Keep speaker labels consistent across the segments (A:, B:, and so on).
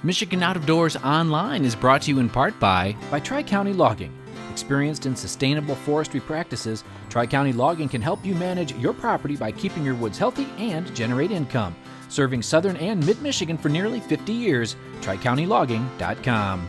A: Michigan Out of Doors Online is brought to you in part by Tri-County Logging. Experienced in sustainable forestry practices, Tri-County Logging can help you manage your property by keeping your woods healthy and generate income. Serving southern and mid-Michigan for nearly 50 years, TriCountyLogging.com.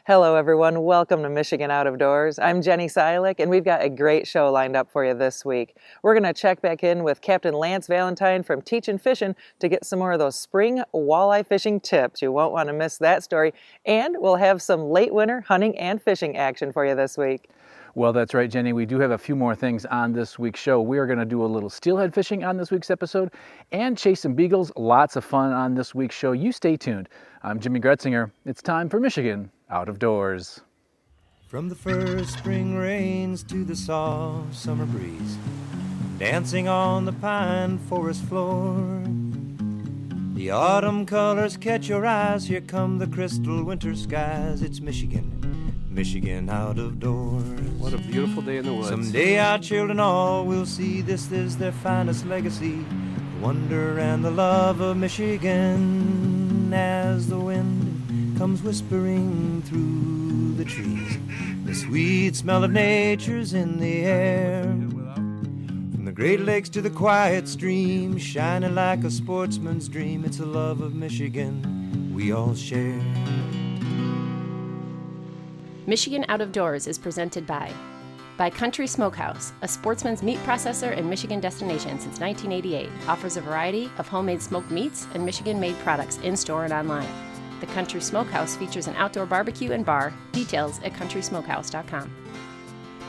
B: Hello everyone, welcome to Michigan Out of Doors. I'm Jenny Silik and we've got a great show lined up for you this week. We're going to check back in with Captain Lance Valentine from Teachin' Fishin' to get some more of those spring walleye fishing tips. You won't want to miss that story. And we'll have some late winter hunting and fishing action for you this week.
C: Well, that's right, Jenny. We do have a few more things on this week's show. We are going to do a little steelhead fishing on this week's episode and chase some beagles. Lots of fun on this week's show. You stay tuned. I'm Jimmy Gretzinger. It's time for Michigan Out of Doors.
D: From the first spring rains to the soft summer breeze, dancing on the pine forest floor, the autumn colors catch your eyes. Here come the crystal winter skies. It's Michigan out of doors.
C: What a beautiful day in the woods.
D: Someday our children all will see this is their finest legacy, the wonder and the love of Michigan. As the wind comes whispering through the trees, the sweet smell of nature's in the air. From the Great Lakes to the quiet stream, shining like a sportsman's dream, it's a love of Michigan we all share.
E: Michigan Out of Doors is presented by Country Smokehouse, a sportsman's meat processor and Michigan destination since 1988. Offers a variety of homemade smoked meats and Michigan-made products in-store and online. The Country Smokehouse features an outdoor barbecue and bar. Details at countrysmokehouse.com.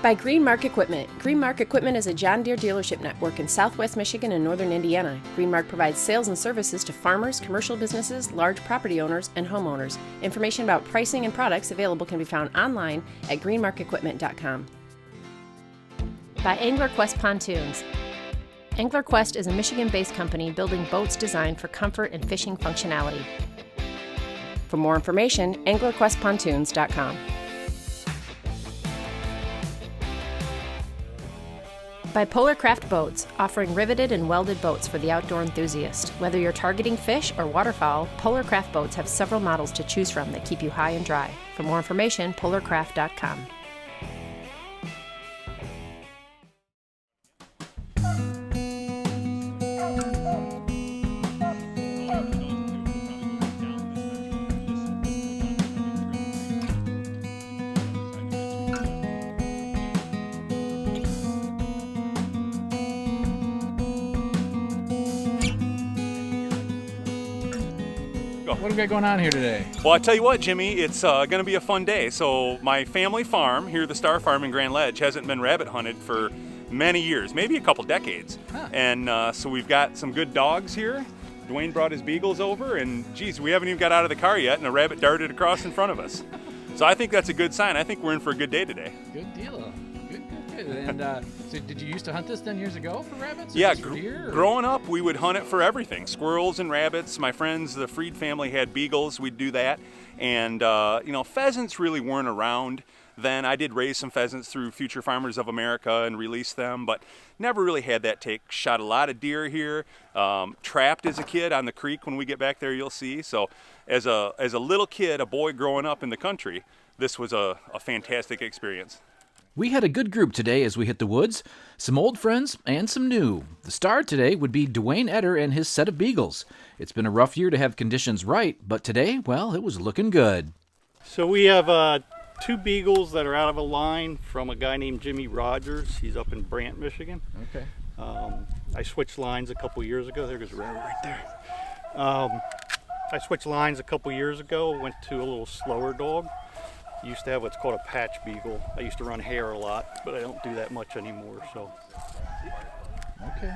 E: By Greenmark Equipment. Greenmark Equipment is a John Deere dealership network in southwest Michigan and northern Indiana. Greenmark provides sales and services to farmers, commercial businesses, large property owners, and homeowners. Information about pricing and products available can be found online at greenmarkequipment.com. By AnglerQuest Pontoons. AnglerQuest is a Michigan-based company building boats designed for comfort and fishing functionality. For more information, anglerquestpontoons.com. By Polarcraft Boats, offering riveted and welded boats for the outdoor enthusiast. Whether you're targeting fish or waterfowl, Polarcraft Boats have several models to choose from that keep you high and dry. For more information, polarcraft.com.
C: What do we got going on here today?
F: Well, I tell you what, Jimmy, it's going to be a fun day. So my family farm here, the Star Farm in Grand Ledge, hasn't been rabbit hunted for many years, maybe a couple decades. Huh. And so we've got some good dogs here. Dwayne brought his beagles over, and geez, we haven't even got out of the car yet, and a rabbit darted across in front of us. So I think that's a good sign. I think we're in for a good day today.
C: Good deal. Good. And so did you used to hunt this then years ago for rabbits?
F: Yeah,
C: for deer,
F: growing up, we would hunt it for everything. Squirrels and rabbits. My friends, the Freed family, had beagles. We'd do that. And, pheasants really weren't around then. I did raise some pheasants through Future Farmers of America and release them, but never really had that take. Shot a lot of deer here. Trapped as a kid on the creek. When we get back there, you'll see. So as a little kid, a boy growing up in the country, this was a fantastic experience.
A: We had a good group today as we hit the woods. Some old friends and some new. The star today would be Dwayne Etter and his set of beagles. It's been a rough year to have conditions right, but today, well, it was looking good.
G: So we have two beagles that are out of a line from a guy named Jimmy Rogers. He's up in Brant, Michigan.
C: Okay.
G: I switched lines a couple years ago. There goes a rabbit right there. I switched lines a couple years ago, went to a little slower dog. Used to have what's called a patch beagle. I used to run hare a lot, but I don't do that much anymore. So.
C: Okay.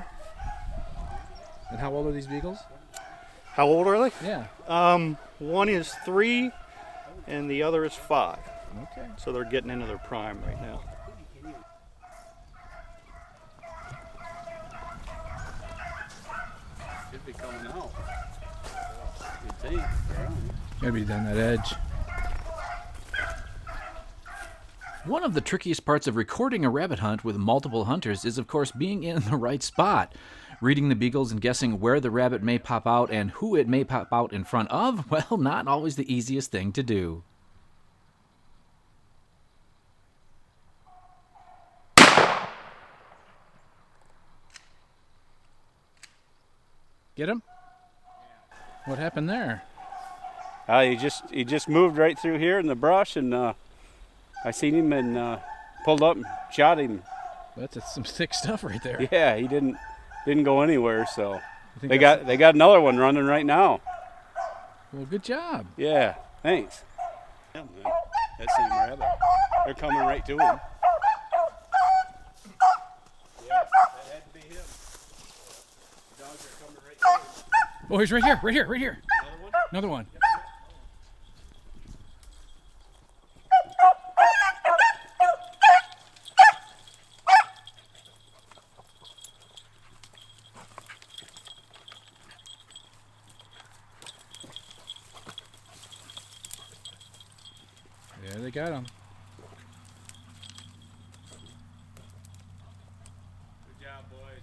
C: And how old are these beagles?
G: How old are they?
C: Yeah.
G: One is 3, and the other is 5.
C: Okay.
G: So they're getting into their prime right now.
H: Should be coming out. You think? Yeah.
C: Maybe down that edge.
A: One of the trickiest parts of recording a rabbit hunt with multiple hunters is, of course, being in the right spot. Reading the beagles and guessing where the rabbit may pop out and who it may pop out in front of, well, not always the easiest thing to do.
C: Get him? What happened there?
H: He just moved right through here in the brush, and I seen him and pulled up and shot him.
C: That's some thick stuff right there.
H: Yeah, he didn't go anywhere. So
C: You think
H: they
C: that's-
H: got another one running right now.
C: Well, good job.
H: Yeah, thanks. Yeah, man. That same rabbit. They're coming right to him. Yeah, that had to be him. Dogs are coming right to him.
C: Oh, he's right here, right here, right here.
H: Another one?
C: Another one. Yeah, they got him.
H: Good job, boys.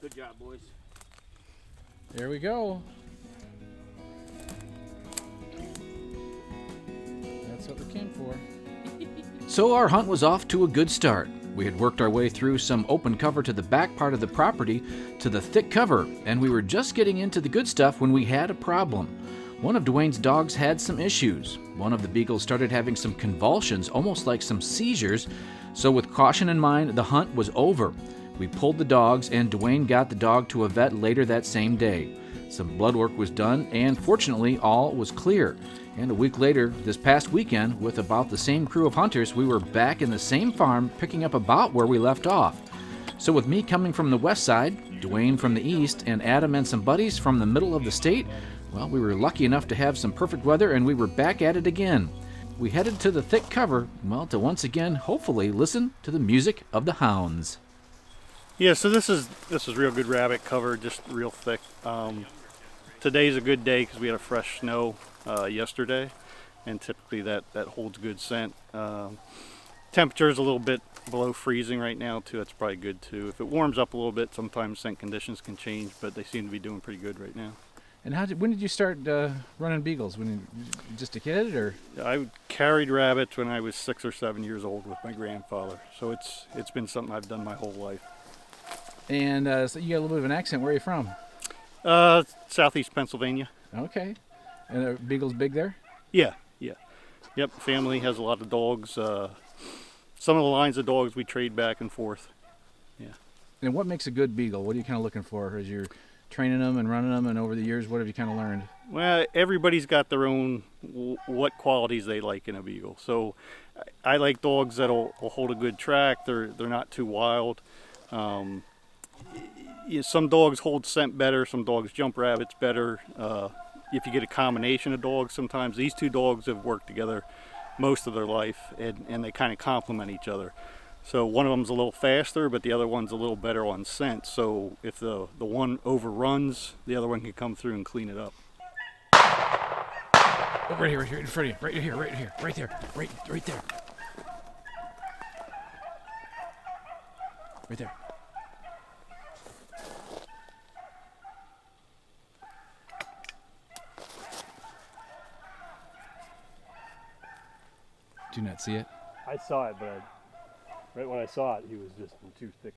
H: Good job, boys.
C: There we go. That's what we came for.
A: So our hunt was off to a good start. We had worked our way through some open cover to the back part of the property to the thick cover, and we were just getting into the good stuff when we had a problem. One of Dwayne's dogs had some issues. One of the beagles started having some convulsions, almost like some seizures, so with caution in mind, the hunt was over. We pulled the dogs, and Dwayne got the dog to a vet later that same day. Some blood work was done, and fortunately, all was clear. And a week later, this past weekend, with about the same crew of hunters, we were back in the same farm, picking up about where we left off. So with me coming from the west side, Dwayne from the east, and Adam and some buddies from the middle of the state, well, we were lucky enough to have some perfect weather, and we were back at it again. We headed to the thick cover, well, to once again, hopefully, listen to the music of the hounds.
G: Yeah, so this is real good rabbit cover, just real thick. Today's a good day because we had a fresh snow yesterday, and typically that holds good scent. Temperature's a little bit below freezing right now too. That's probably good too. If it warms up a little bit, sometimes scent conditions can change, but they seem to be doing pretty good right now.
C: And when did you start running beagles? When you just a kid, or?
G: I carried rabbits when I was 6 or 7 years old with my grandfather, so it's been something I've done my whole life.
C: And so you got a little bit of an accent. Where are you from?
G: Southeast Pennsylvania.
C: Okay. And are beagles big there?
G: Yeah. Yep, family has a lot of dogs. Some of the lines of dogs we trade back and forth. Yeah.
C: And what makes a good beagle? What are you kind of looking for as you're training them and running them, and over the years, what have you kind of learned?
G: Well, everybody's got their own what qualities they like in a beagle. So I like dogs that'll hold a good track. They're not too wild. Some dogs hold scent better. Some dogs jump rabbits better. If you get a combination of dogs, sometimes these two dogs have worked together most of their life, and they kind of complement each other. So one of them's a little faster, but the other one's a little better on scent. So if the one overruns, the other one can come through and clean it up.
C: Oh, right here, in front of you. Right there. Right there. Right there. Do you not see it?
I: I saw it, but right when I saw it, he was just too thick.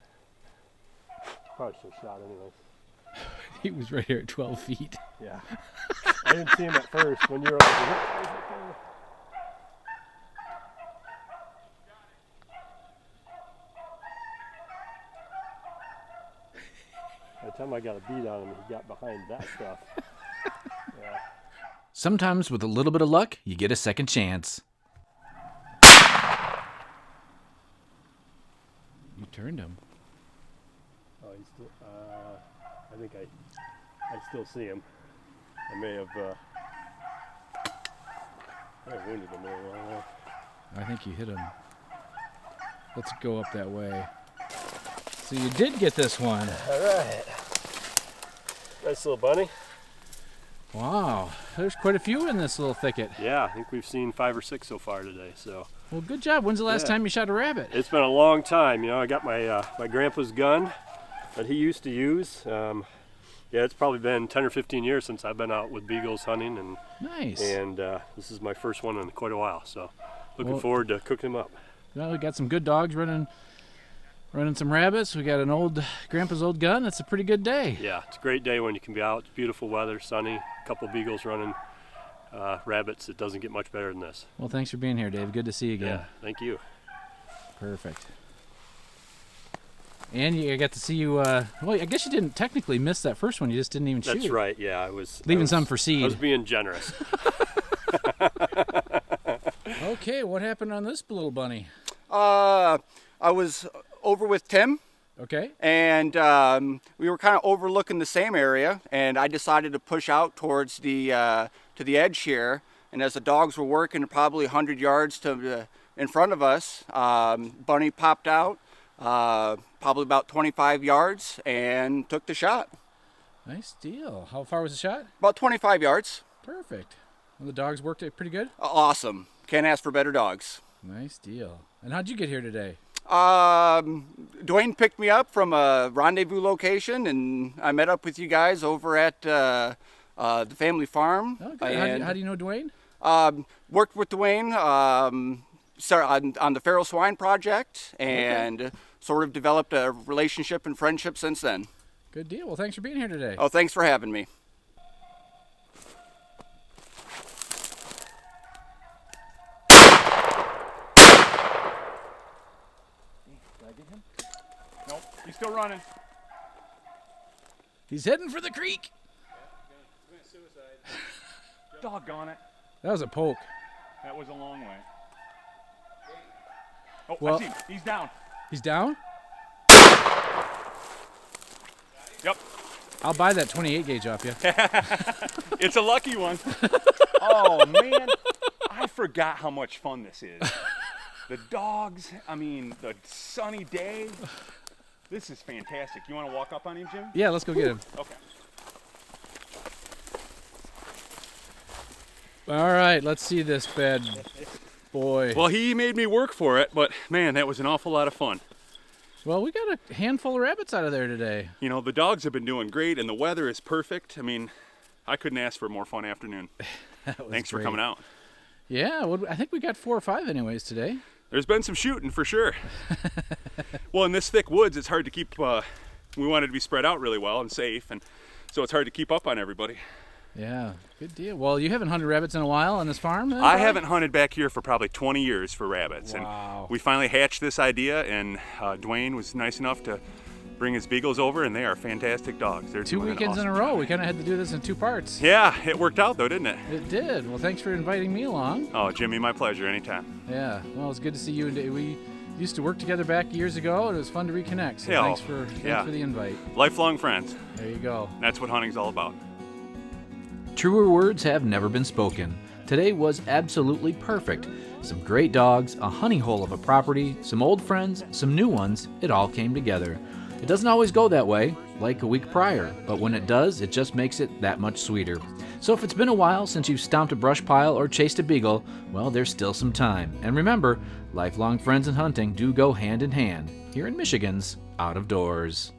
I: Probably should have shot anyways.
C: He was right here at 12 feet.
I: Yeah. I didn't see him at first when you were like, by the time I got a beat on him, he got behind that stuff. Yeah.
A: Sometimes with a little bit of luck, you get a second chance.
C: You turned him.
I: Oh, he's still, I think I still see him. I may have wounded him a little while.
C: I think you hit him. Let's go up that way. So you did get this one.
I: All right. Nice little bunny.
C: Wow, there's quite a few in this little thicket.
I: Yeah, I think we've seen 5 or 6 so far today. So.
C: Well, good job. When's the last time you shot a rabbit?
I: It's been a long time. You know, I got my my grandpa's gun that he used to use. Yeah, it's probably been 10 or 15 years since I've been out with beagles hunting, and
C: nice.
I: And this is my first one in quite a while. So, looking forward to cooking them up.
C: Well, we got some good dogs running some rabbits. We got an old grandpa's old gun. That's a pretty good day.
I: Yeah, it's a great day when you can be out. It's beautiful weather, sunny. A couple beagles running rabbits. It doesn't get much better than this.
C: Well, thanks for being here, Dave. Good to see you again.
I: Yeah, thank you.
C: Perfect. And I got to see you. Well, I guess you didn't technically miss that first one. You just didn't even shoot.
I: That's right. Yeah, I was
C: leaving some for seed.
I: I was being generous.
C: Okay, what happened on this little bunny?
J: I was over with Tim.
C: Okay.
J: And we were kind of overlooking the same area, and I decided to push out towards the to the edge here. And as the dogs were working probably 100 yards in front of us, bunny popped out, probably about 25 yards, and took the shot.
C: Nice deal. How far was the shot?
J: About 25 yards.
C: Perfect. Well, the dogs worked it pretty good?
J: Awesome. Can't ask for better dogs.
C: Nice deal. And how'd you get here today?
J: Dwayne picked me up from a rendezvous location, and I met up with you guys over at the family farm.
C: Okay. How do you know Dwayne?
J: Worked with Dwayne on the feral swine project, and sort of developed a relationship and friendship since then.
C: Good deal. Well, thanks for being here today.
J: Oh, thanks for having me.
F: Nope, he's still running.
C: He's heading for the creek.
F: Doggone it.
C: That was a poke.
F: That was a long way. Oh,
C: well,
F: I see him. He's down.
C: He's down?
F: Yep.
C: I'll buy that 28 gauge off you.
F: It's a lucky one. Oh, man. I forgot how much fun this is. The dogs, I mean, the sunny day. This is fantastic. You want to walk up on him, Jim?
C: Yeah, let's go get him.
F: Okay.
C: All right, let's see this bad boy.
F: Well, he made me work for it, but man, that was an awful lot of fun.
C: Well, we got a handful of rabbits out of there today.
F: You know, the dogs have been doing great, and the weather is perfect. I mean, I couldn't ask for a more fun afternoon. Thanks for coming out.
C: Yeah, well, I think we got 4 or 5 anyways today.
F: There's been some shooting for sure. Well, in this thick woods, it's hard to keep, we wanted to be spread out really well and safe, and so it's hard to keep up on everybody.
C: Yeah, good deal. Well, you haven't hunted rabbits in a while on this farm then?
F: I haven't hunted back here for probably 20 years for rabbits.
C: Wow.
F: And we finally hatched this idea, and Dwayne was nice enough to bring his beagles over, and they are fantastic dogs. They're
C: 2 weekends in a row. We kind of had to do this in 2 parts.
F: Yeah, it worked out though, didn't it?
C: It did. Well, thanks for inviting me along.
F: Oh, Jimmy, my pleasure. Anytime.
C: Yeah. Well, it's good to see you. We used to work together back years ago, and it was fun to reconnect. So thanks for the invite.
F: Lifelong friends.
C: There you go.
F: That's what hunting's all about.
A: Truer words have never been spoken. Today was absolutely perfect. Some great dogs, a honey hole of a property, some old friends, some new ones. It all came together. It doesn't always go that way, like a week prior, but when it does, it just makes it that much sweeter. So if it's been a while since you've stomped a brush pile or chased a beagle, well, there's still some time. And remember, lifelong friends and hunting do go hand in hand here in Michigan's Out of Doors.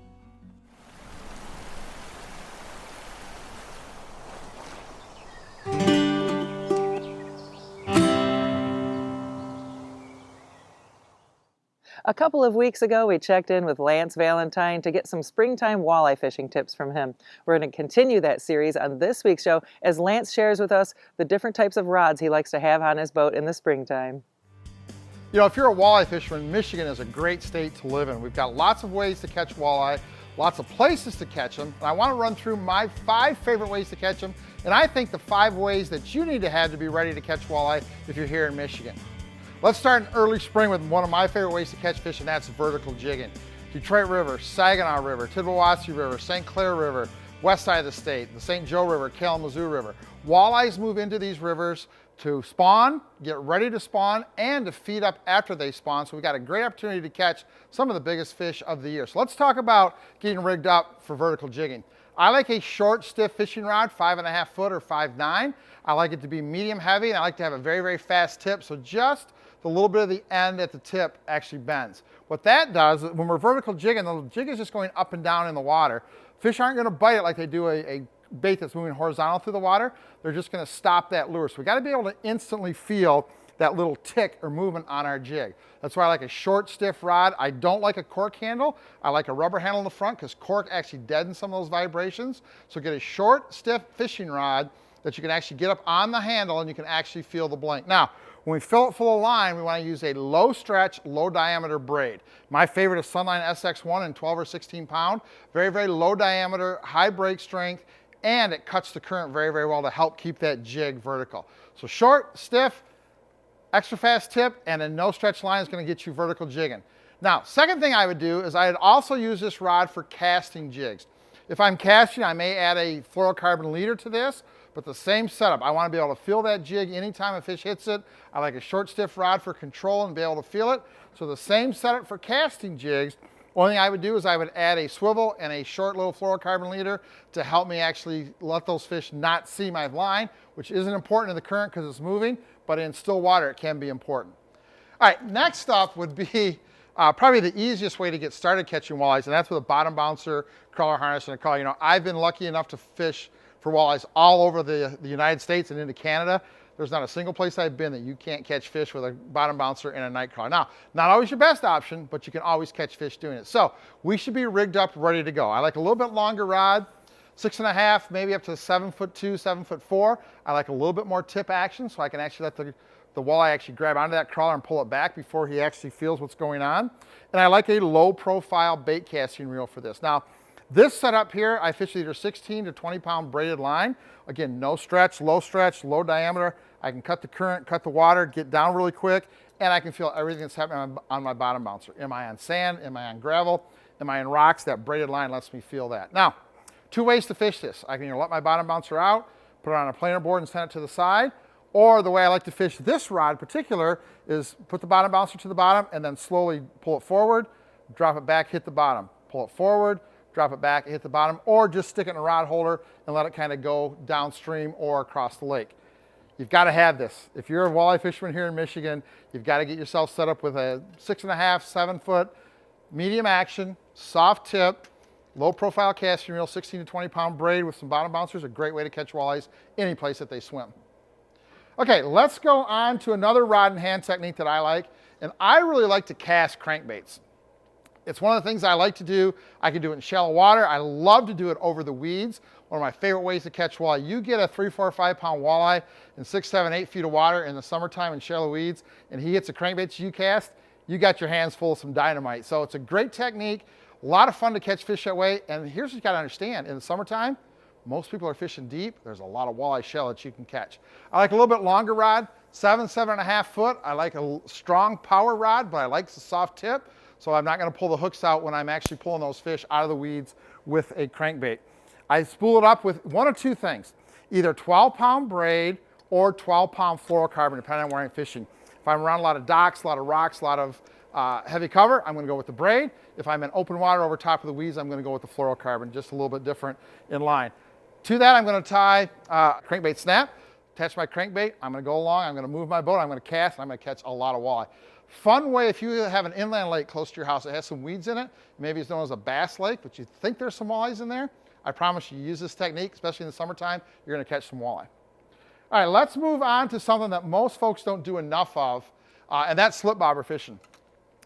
B: A couple of weeks ago, we checked in with Lance Valentine to get some springtime walleye fishing tips from him. We're going to continue that series on this week's show as Lance shares with us the different types of rods he likes to have on his boat in the springtime.
K: You know, if you're a walleye fisherman, Michigan is a great state to live in. We've got lots of ways to catch walleye, lots of places to catch them, and I want to run through my 5 favorite ways to catch them, and I think the 5 ways that you need to have to be ready to catch walleye if you're here in Michigan. Let's start in early spring with one of my favorite ways to catch fish, and that's vertical jigging. Detroit River, Saginaw River, Tittabawassee River, St. Clair River, west side of the state, the St. Joe River, Kalamazoo River. Walleyes move into these rivers to spawn, get ready to spawn, and to feed up after they spawn. So we got a great opportunity to catch some of the biggest fish of the year. So let's talk about getting rigged up for vertical jigging. I like a short, stiff fishing rod, 5.5 foot or 5'9". I like it to be medium heavy, and I like to have a very, very fast tip, so just the little bit of the end at the tip actually bends. What that does, when we're vertical jigging, the jig is just going up and down in the water. Fish aren't going to bite it like they do a bait that's moving horizontal through the water. They're just going to stop that lure. So we got to be able to instantly feel that little tick or movement on our jig. That's why I like a short, stiff rod. I don't like a cork handle. I like a rubber handle in the front because cork actually deadens some of those vibrations. So get a short, stiff fishing rod that you can actually get up on the handle and you can actually feel the blink. Now, when we fill it full of line, we want to use a low stretch, low diameter braid. My favorite is Sunline SX1 in 12 or 16 pound. Very, very low diameter, high break strength, and it cuts the current very, very well to help keep that jig vertical. So short, stiff, extra fast tip, and a no stretch line is going to get you vertical jigging. Now, second thing I would do is I'd also use this rod for casting jigs. If I'm casting, I may add a fluorocarbon leader to this, but the same setup. I want to be able to feel that jig anytime a fish hits it. I like a short, stiff rod for control and be able to feel it. So the same setup for casting jigs. Only thing I would do is I would add a swivel and a short little fluorocarbon leader to help me actually let those fish not see my line, which isn't important in the current because it's moving, but in still water it can be important. All right, next up would be probably the easiest way to get started catching walleyes, and that's with a bottom bouncer, crawler harness, and a crawler. You know, I've been lucky enough to fish for walleyes all over the United States and into Canada. There's not a single place I've been that you can't catch fish with a bottom bouncer and a night crawler. Now, not always your best option, but you can always catch fish doing it. So we should be rigged up, ready to go. I like a little bit longer rod, 6.5, maybe up to 7'2", 7'4". I like a little bit more tip action, so I can actually let the walleye actually grab onto that crawler and pull it back before he actually feels what's going on. And I like a low profile bait casting reel for this. Now, this setup here, I fish either 16 to 20 pound braided line. Again, no stretch, low diameter. I can cut the current, cut the water, get down really quick, and I can feel everything that's happening on my bottom bouncer. Am I on sand? Am I on gravel? Am I in rocks? That braided line lets me feel that. Now, two ways to fish this. I can either let my bottom bouncer out, put it on a planer board and send it to the side, or the way I like to fish this rod in particular is put the bottom bouncer to the bottom and then slowly pull it forward, drop it back, hit the bottom, pull it forward, drop it back, hit the bottom, or just stick it in a rod holder and let it kind of go downstream or across the lake. You've got to have this. If you're a walleye fisherman here in Michigan, you've got to get yourself set up with a 6.5, 7 foot, medium action, soft tip, low profile casting reel, 16 to 20 pound braid with some bottom bouncers. A great way to catch walleyes any place that they swim. Okay, let's go on to another rod and hand technique that I like, and I really like to cast crankbaits. It's one of the things I like to do. I can do it in shallow water. I love to do it over the weeds. One of my favorite ways to catch walleye. You get a 3, 4, 5 pound walleye in 6, 7, 8 feet of water in the summertime in shallow weeds, and he hits a crankbait you cast, you got your hands full of some dynamite. So it's a great technique, a lot of fun to catch fish that way. And here's what you gotta understand, in the summertime, most people are fishing deep. There's a lot of walleye shell that you can catch. I like a little bit longer rod, 7, 7.5 foot. I like a strong power rod, but I like the soft tip. So I'm not going to pull the hooks out when I'm actually pulling those fish out of the weeds with a crankbait. I spool it up with one of two things, either 12 pound braid or 12 pound fluorocarbon, depending on where I'm fishing. If I'm around a lot of docks, a lot of rocks, a lot of heavy cover, I'm going to go with the braid. If I'm in open water over top of the weeds, I'm going to go with the fluorocarbon, just a little bit different in line. To that, I'm going to tie a crankbait snap, attach my crankbait. I'm going to go along, I'm going to move my boat, I'm going to cast, and I'm going to catch a lot of walleye. Fun way, if you have an inland lake close to your house that has some weeds in it, maybe it's known as a bass lake, but you think there's some walleyes in there, I promise you use this technique, especially in the summertime, you're going to catch some walleye. All right, let's move on to something that most folks don't do enough of, and that's slip bobber fishing.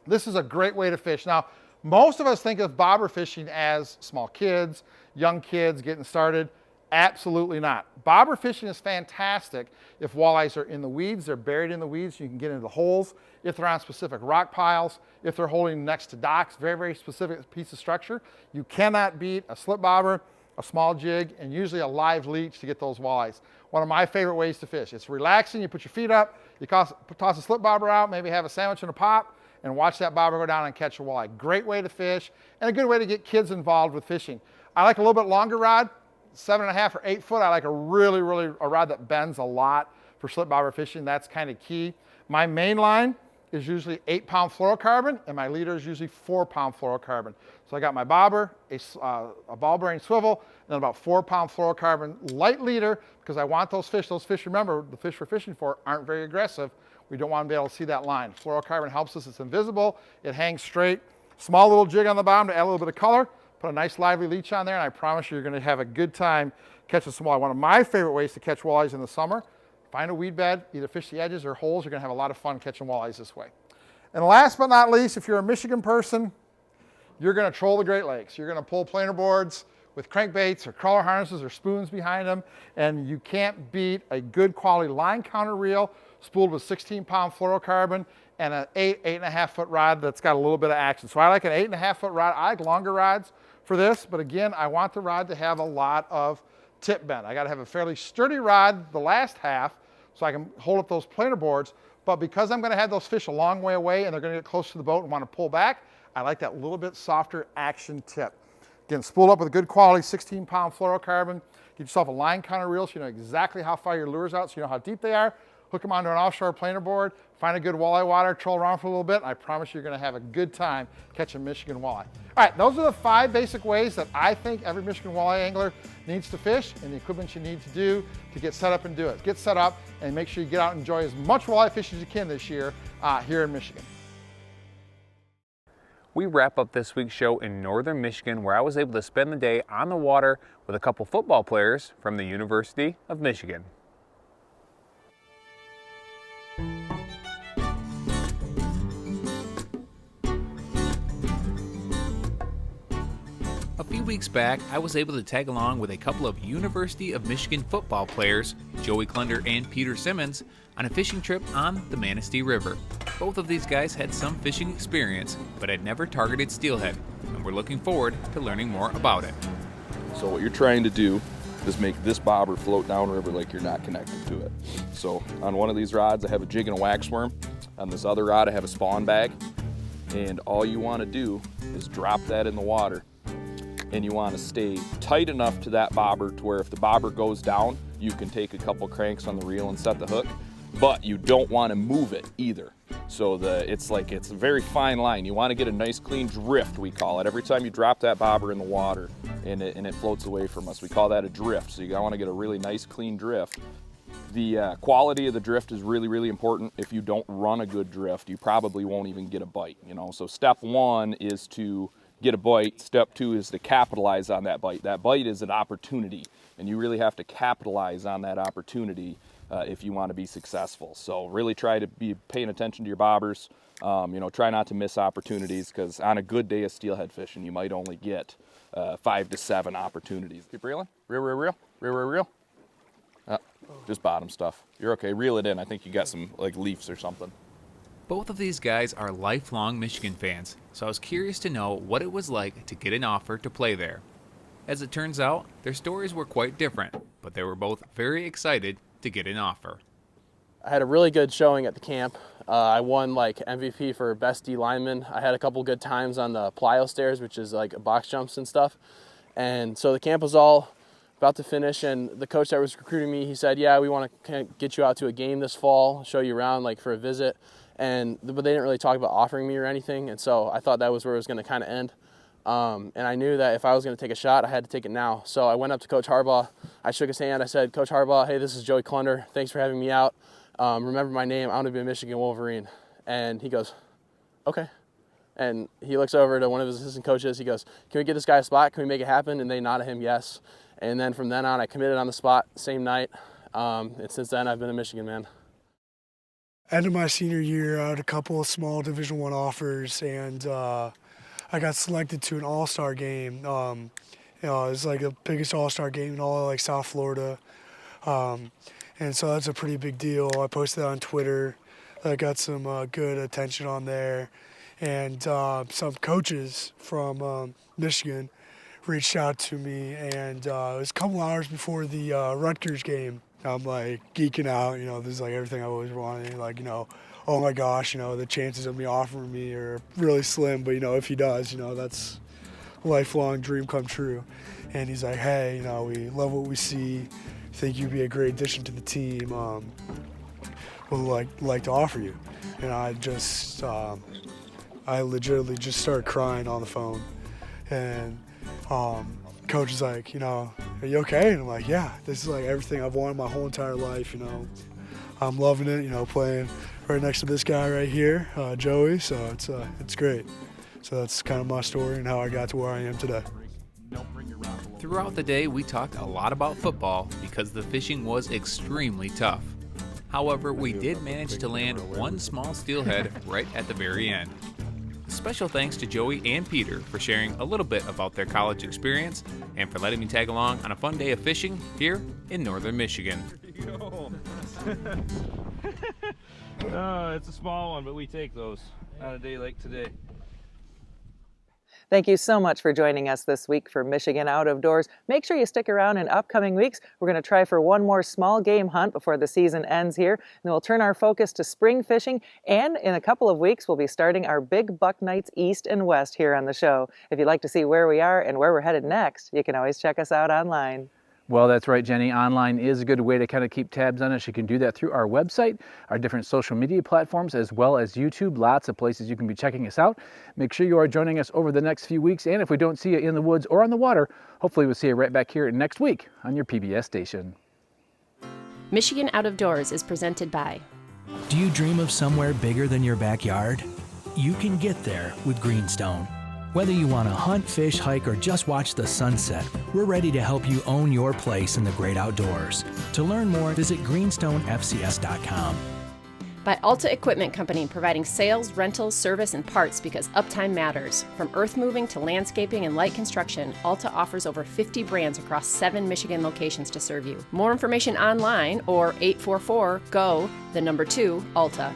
K: This is a great way to fish. Now, most of us think of bobber fishing as small kids, young kids getting started. Absolutely not. Bobber fishing is fantastic if walleyes are in the weeds, they're buried in the weeds, you can get into the holes. If they're on specific rock piles, if they're holding next to docks, very, very specific piece of structure. You cannot beat a slip bobber, a small jig, and usually a live leech to get those walleyes. One of my favorite ways to fish. It's relaxing, you put your feet up, you toss a slip bobber out, maybe have a sandwich and a pop, and watch that bobber go down and catch a walleye. Great way to fish and a good way to get kids involved with fishing. I like a little bit longer rod, 7.5 or 8 foot. I like a a rod that bends a lot for slip bobber fishing. That's kind of key. My main line is usually 8-pound fluorocarbon, and my leader is usually 4-pound fluorocarbon. So I got my bobber, a ball bearing swivel, and then about 4-pound fluorocarbon light leader, because I want those fish, remember, the fish we're fishing for aren't very aggressive. We don't want to be able to see that line. Fluorocarbon helps us, it's invisible, it hangs straight. Small little jig on the bottom to add a little bit of color, put a nice lively leech on there, and I promise you, you're gonna have a good time catching some walleye. One of my favorite ways to catch walleyes in the summer, find a weed bed, either fish the edges or holes. You're gonna have a lot of fun catching walleyes this way. And last but not least, if you're a Michigan person, you're gonna troll the Great Lakes. You're gonna pull planer boards with crankbaits or crawler harnesses or spoons behind them, and you can't beat a good quality line counter reel spooled with 16-pound fluorocarbon and an 8.5 foot rod that's got a little bit of action. So I like an 8.5 foot rod. I like longer rods for this, but again, I want the rod to have a lot of tip bend. I gotta have a fairly sturdy rod the last half so I can hold up those planer boards, but because I'm gonna have those fish a long way away and they're gonna get close to the boat and wanna pull back, I like that little bit softer action tip. Again, spooled up with a good quality 16-pound fluorocarbon. Get yourself a line counter reel so you know exactly how far your lure's out, so you know how deep they are. Hook them onto an offshore planer board, find a good walleye water, troll around for a little bit, and I promise you're gonna have a good time catching Michigan walleye. All right, those are the 5 basic ways that I think every Michigan walleye angler needs to fish and the equipment you need to do to get set up and do it. Get set up and make sure you get out and enjoy as much walleye fishing as you can this year here in Michigan.
C: We wrap up this week's show in northern Michigan, where I was able to spend the day on the water with a couple football players from the University of Michigan. A few weeks back, I was able to tag along with a couple of University of Michigan football players, Joey Klunder and Peter Simmons, on a fishing trip on the Manistee River. Both of these guys had some fishing experience, but had never targeted steelhead, and we're looking forward to learning more about it.
L: So what you're trying to do is make this bobber float downriver like you're not connected to it. So on one of these rods, I have a jig and a wax worm. On this other rod, I have a spawn bag. And all you want to do is drop that in the water. And you want to stay tight enough to that bobber to where if the bobber goes down, you can take a couple cranks on the reel and set the hook, but you don't want to move it either. So it's a very fine line. You want to get a nice clean drift, we call it. Every time you drop that bobber in the water and it floats away from us, we call that a drift. So you want to get a really nice clean drift. The quality of the drift is really, really important. If you don't run a good drift, you probably won't even get a bite, you know. So step 1 is to get a bite. Step 2 is to capitalize on that bite. That bite is an opportunity, and you really have to capitalize on that opportunity if you want to be successful. So really try to be paying attention to your bobbers. Try not to miss opportunities, because on a good day of steelhead fishing, you might only get 5 to 7 opportunities. Keep reeling. Reel. Just bottom stuff. You're okay. Reel it in. I think you got some leaves or something.
A: Both of these guys are lifelong Michigan fans, so I was curious to know what it was like to get an offer to play there. As it turns out, their stories were quite different, but they were both very excited to get an offer.
M: I had a really good showing at the camp. I won MVP for best D lineman. I had a couple good times on the plyo stairs, which is box jumps and stuff. And so the camp was all about to finish, and the coach that was recruiting me, he said, yeah, we want to get you out to a game this fall, show you around for a visit. But they didn't really talk about offering me or anything, and so I thought that was where it was going to kind of end. And I knew that if I was going to take a shot, I had to take it now. So I went up to Coach Harbaugh. I shook his hand. I said, Coach Harbaugh, hey, this is Joey Klunder. Thanks for having me out. Remember my name. I want to be a Michigan Wolverine. And he goes, okay. And he looks over to one of his assistant coaches. He goes, can we get this guy a spot? Can we make it happen? And they nodded him yes. And then from then on, I committed on the spot, same night. And since then, I've been a Michigan man.
N: End of my senior year, I had a couple of small Division I offers, and I got selected to an all-star game. It was the biggest all-star game in all of South Florida. And so that's a pretty big deal. I posted that on Twitter. I got some good attention on there. And some coaches from Michigan reached out to me, and it was a couple hours before the Rutgers game. I'm geeking out, this is everything I always wanted, oh my gosh, the chances of me offering me are really slim, but if he does, that's a lifelong dream come true. And he's like, hey, we love what we see, think you'd be a great addition to the team, we'll like to offer you. And I legitimately just started crying on the phone. And coach is like, are you okay? And I'm like, yeah, this is like everything I've wanted my whole entire life, I'm loving it, playing right next to this guy right here, Joey, so it's great. So that's kind of my story and how I got to where I am today.
O: Throughout the day, we talked a lot about football because the fishing was extremely tough. However, we did manage to land one small steelhead right at the very end. Special thanks to Joey and Peter for sharing a little bit about their college experience and for letting me tag along on a fun day of fishing here in northern Michigan.
P: It's a small one, but we take those on a day like today.
B: Thank you so much for joining us this week for Michigan Out of Doors. Make sure you stick around in upcoming weeks. We're going to try for one more small game hunt before the season ends here. And then we'll turn our focus to spring fishing. And in a couple of weeks, we'll be starting our Big Buck Nights East and West here on the show. If you'd like to see where we are and where we're headed next, you can always check us out online.
C: Well, that's right, Jenny. Online is a good way to kind of keep tabs on us. You can do that through our website, our different social media platforms, as well as YouTube. Lots of places you can be checking us out. Make sure you are joining us over the next few weeks. And if we don't see you in the woods or on the water, hopefully we'll see you right back here next week on your PBS station.
E: Michigan Out of Doors is presented by.
Q: Do you dream of somewhere bigger than your backyard? You can get there with Greenstone. Whether you want to hunt, fish, hike, or just watch the sunset, we're ready to help you own your place in the great outdoors. To learn more, visit greenstonefcs.com.
E: By Alta Equipment Company, providing sales, rentals, service, and parts because uptime matters. From earth moving to landscaping and light construction, Alta offers over 50 brands across 7 Michigan locations to serve you. More information online or 844-GO-2-ALTA.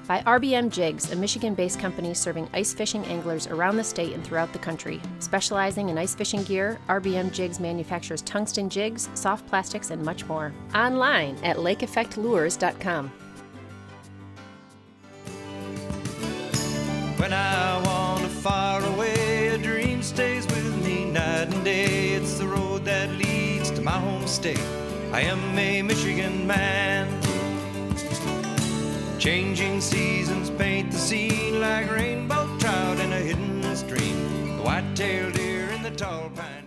E: By RBM Jigs, a Michigan-based company serving ice fishing anglers around the state and throughout the country. Specializing in ice fishing gear, RBM Jigs manufactures tungsten jigs, soft plastics, and much more. Online at lakeeffectlures.com.
D: When I wander far away, a dream stays with me night and day. It's the road that leads to my home state. I am a Michigan man. Changing seasons paint the scene like rainbow trout in a hidden stream. The white-tailed deer in the tall pine.